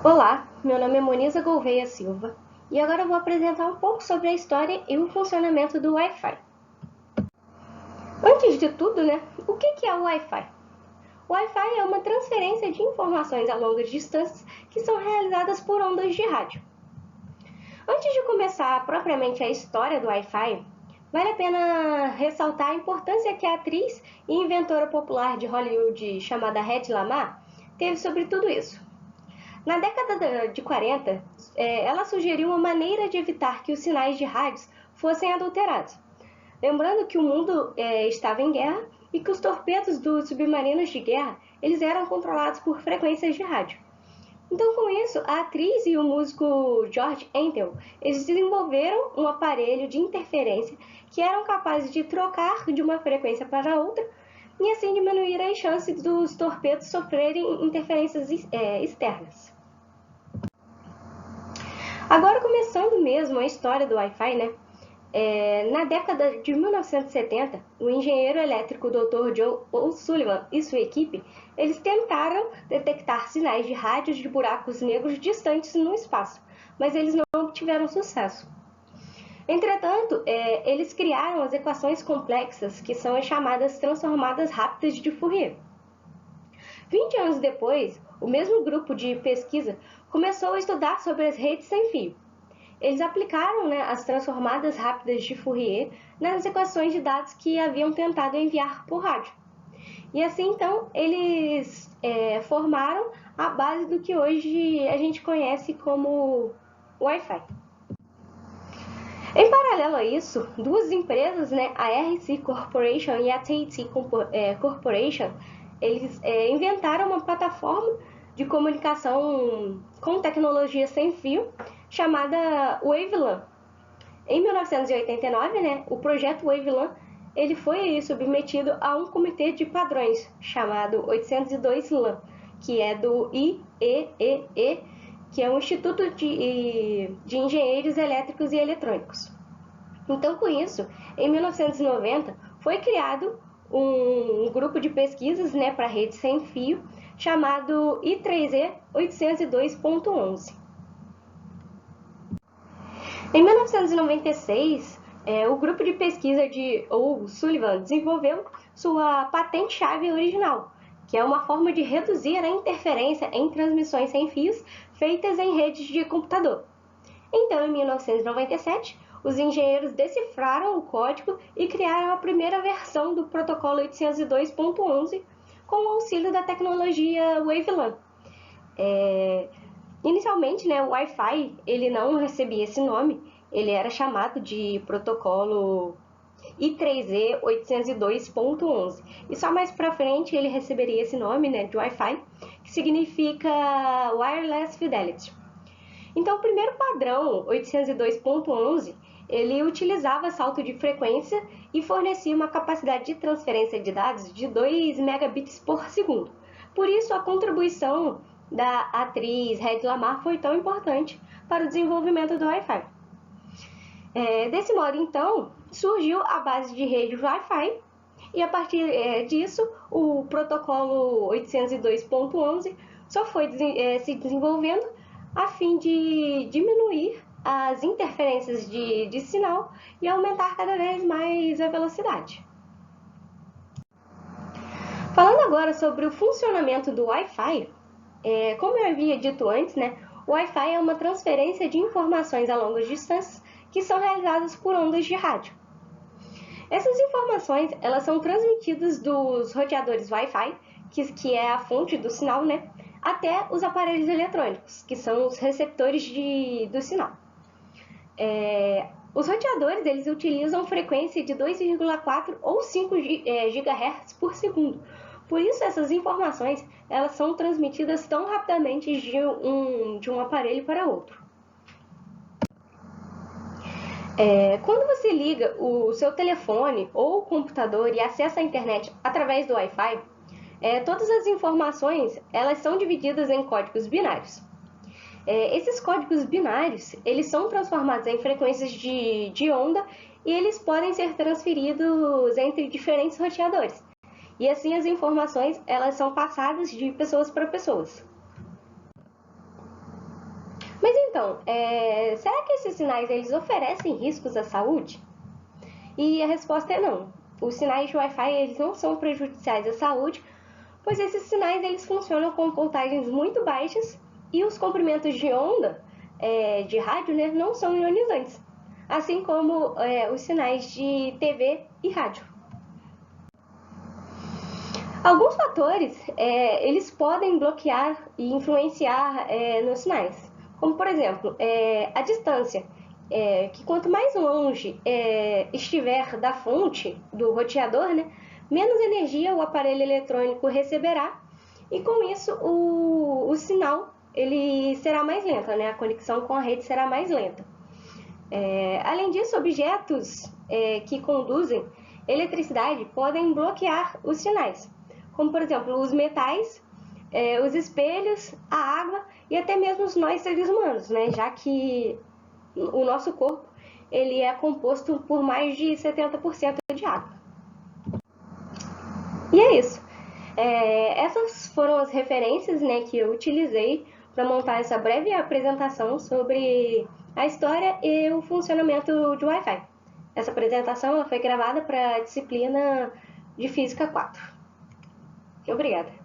Olá, meu nome é Moniza Gouveia Silva e agora eu vou apresentar um pouco sobre a história e o funcionamento do Wi-Fi. Antes de tudo, o que é o Wi-Fi? O Wi-Fi é uma transferência de informações a longas distâncias que são realizadas por ondas de rádio. Antes de começar propriamente a história do Wi-Fi, vale a pena ressaltar a importância que a atriz e inventora popular de Hollywood chamada Hedy Lamarr teve sobre tudo isso. Na década de 40, ela sugeriu uma maneira de evitar que os sinais de rádios fossem adulterados. Lembrando que o mundo estava em guerra e que os torpedos dos submarinos de guerra eles eram controlados por frequências de rádio. Então, com isso, a atriz e o músico George Antheil eles desenvolveram um aparelho de interferência que eram capazes de trocar de uma frequência para outra e assim diminuir as chances dos torpedos sofrerem interferências externas. Agora, começando mesmo a história do Wi-Fi, na década de 1970, o engenheiro elétrico Dr. John O'Sullivan e sua equipe, eles tentaram detectar sinais de rádios de buracos negros distantes no espaço, mas eles não obtiveram sucesso. Entretanto, eles criaram as equações complexas, que são as chamadas transformadas rápidas de Fourier. 20 anos depois, o mesmo grupo de pesquisa começou a estudar sobre as redes sem fio. Eles aplicaram as transformadas rápidas de Fourier nas equações de dados que haviam tentado enviar por rádio. E assim, então, eles formaram a base do que hoje a gente conhece como Wi-Fi. Em paralelo a isso, duas empresas, a RC Corporation e a AT&T Corporation, eles inventaram uma plataforma de comunicação com tecnologia sem fio chamada WaveLAN. Em 1989, o projeto WaveLAN ele foi submetido a um comitê de padrões chamado 802LAN, que é do IEEE, que é o Instituto de Engenheiros Elétricos e Eletrônicos. Então, com isso, em 1990, foi criado um grupo de pesquisas para rede sem fio, chamado I3E 802.11. Em 1996, o grupo de pesquisa de O'Sullivan desenvolveu sua patente-chave original, que é uma forma de reduzir a interferência em transmissões sem fios feitas em redes de computador. Então, em 1997, os engenheiros decifraram o código e criaram a primeira versão do protocolo 802.11 com o auxílio da tecnologia WaveLAN. Inicialmente, o Wi-Fi ele não recebia esse nome, ele era chamado de protocolo I3E 802.11. E só mais para frente ele receberia esse nome de Wi-Fi, que significa Wireless Fidelity. Então, o primeiro padrão, 802.11, ele utilizava salto de frequência e fornecia uma capacidade de transferência de dados de 2 megabits por segundo. Por isso, a contribuição da atriz Hedy Lamarr foi tão importante para o desenvolvimento do Wi-Fi. Desse modo, então, surgiu a base de rede Wi-Fi e, a partir disso, o protocolo 802.11 só foi se desenvolvendo a fim de diminuir as interferências de sinal e aumentar cada vez mais a velocidade. Falando agora sobre o funcionamento do Wi-Fi, como eu havia dito antes, o Wi-Fi é uma transferência de informações a longas distâncias que são realizadas por ondas de rádio. Essas informações elas são transmitidas dos roteadores Wi-Fi, que é a fonte do sinal, até os aparelhos eletrônicos, que são os receptores do sinal. Os roteadores eles utilizam frequência de 2,4 ou 5 GHz por segundo. Por isso, essas informações elas são transmitidas tão rapidamente de um aparelho para outro. Quando você liga o seu telefone ou computador e acessa a internet através do Wi-Fi, todas as informações elas são divididas em códigos binários. Esses códigos binários eles são transformados em frequências de onda e eles podem ser transferidos entre diferentes roteadores. E assim as informações elas são passadas de pessoas para pessoas. então, será que esses sinais eles oferecem riscos à saúde? E a resposta é não. Os sinais de Wi-Fi eles não são prejudiciais à saúde, pois esses sinais eles funcionam com voltagens muito baixas e os comprimentos de onda de rádio, né, não são ionizantes, assim como os sinais de TV e rádio. Alguns fatores eles podem bloquear e influenciar nos sinais, como por exemplo a distância, que quanto mais longe estiver da fonte do roteador, né, menos energia o aparelho eletrônico receberá e com isso o sinal ele será mais lento, né, a conexão com a rede será mais lenta. Além disso, objetos que conduzem eletricidade podem bloquear os sinais, como por exemplo os metais, os espelhos, a água e até mesmo nós seres humanos, né? Já que o nosso corpo ele é composto por mais de 70% de água. E é isso. Essas foram as referências, né, que eu utilizei para montar essa breve apresentação sobre a história e o funcionamento de Wi-Fi. Essa apresentação ela foi gravada para a disciplina de Física 4. Obrigada.